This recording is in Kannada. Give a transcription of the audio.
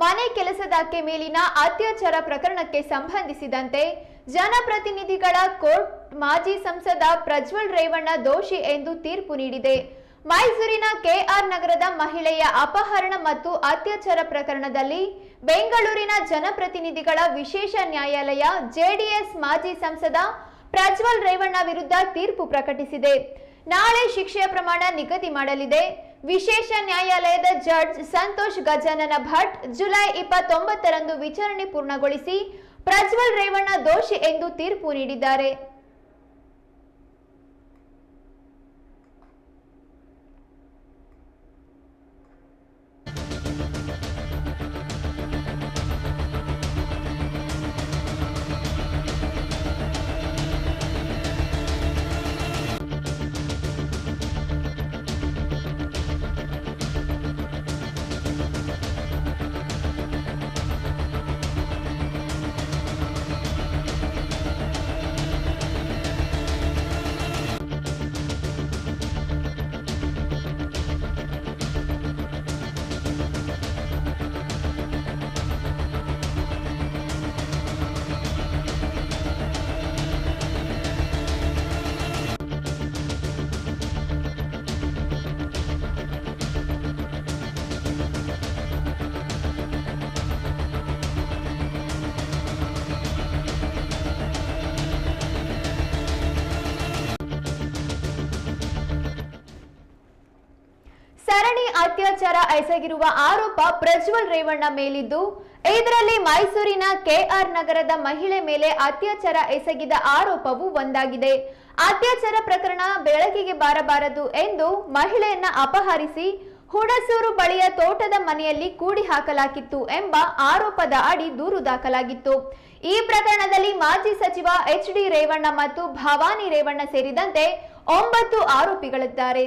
ಮನೆ ಕೆಲಸದಾಕೆ ಮೇಲಿನ ಅತ್ಯಾಚಾರ ಪ್ರಕರಣಕ್ಕೆ ಸಂಬಂಧಿಸಿದಂತೆ ಜನಪ್ರತಿನಿಧಿಗಳ ಕೋರ್ಟ್ ಮಾಜಿ ಸಂಸದ ಪ್ರಜ್ವಲ್ ರೇವಣ್ಣ ದೋಷಿ ಎಂದು ತೀರ್ಪು ನೀಡಿದೆ. ಮೈಸೂರಿನ ಕೆಆರ್ ನಗರದ ಮಹಿಳೆಯ ಅಪಹರಣ ಮತ್ತು ಅತ್ಯಾಚಾರ ಪ್ರಕರಣದಲ್ಲಿ ಬೆಂಗಳೂರಿನ ಜನಪ್ರತಿನಿಧಿಗಳ ವಿಶೇಷ ನ್ಯಾಯಾಲಯ ಜೆಡಿಎಸ್ ಮಾಜಿ ಸಂಸದ ಪ್ರಜ್ವಲ್ ರೇವಣ್ಣ ವಿರುದ್ಧ ತೀರ್ಪು ಪ್ರಕಟಿಸಿದೆ. ನಾಳೆ ಶಿಕ್ಷೆಯ ಪ್ರಮಾಣ ನಿಗದಿ ಮಾಡಲಿದೆ. ವಿಶೇಷ ನ್ಯಾಯಾಲಯದ ಜಡ್ಜ್ ಸಂತೋಷ್ ಗಜಾನನ ಭಟ್ ಜುಲೈ 29ರಂದು ವಿಚಾರಣೆ ಪೂರ್ಣಗೊಳಿಸಿ ಪ್ರಜ್ವಲ್ ರೇವಣ್ಣ ದೋಷಿ ಎಂದು ತೀರ್ಪು ನೀಡಿದ್ದಾರೆ. ಸರಣಿ ಅತ್ಯಾಚಾರ ಎಸಗಿರುವ ಆರೋಪ ಪ್ರಜ್ವಲ್ ರೇವಣ್ಣ ಮೇಲಿದ್ದು, ಇದರಲ್ಲಿ ಮೈಸೂರಿನ ಕೆಆರ್ ನಗರದ ಮಹಿಳೆ ಮೇಲೆ ಅತ್ಯಾಚಾರ ಎಸಗಿದ ಆರೋಪವೂ ಒಂದಾಗಿದೆ. ಅತ್ಯಾಚಾರ ಪ್ರಕರಣ ಬೆಳಕಿಗೆ ಬಾರಬಾರದು ಎಂದು ಮಹಿಳೆಯನ್ನ ಅಪಹರಿಸಿ ಹುಣಸೂರು ಬಳಿಯ ತೋಟದ ಮನೆಯಲ್ಲಿ ಕೂಡಿ ಹಾಕಲಾಗಿತ್ತು ಎಂಬ ಆರೋಪದ ಅಡಿ ದೂರು ದಾಖಲಾಗಿತ್ತು. ಈ ಪ್ರಕರಣದಲ್ಲಿ ಮಾಜಿ ಸಚಿವ ಎಚ್ ಡಿ ರೇವಣ್ಣ ಮತ್ತು ಭವಾನಿ ರೇವಣ್ಣ ಸೇರಿದಂತೆ 9 ಆರೋಪಿಗಳಿದ್ದಾರೆ.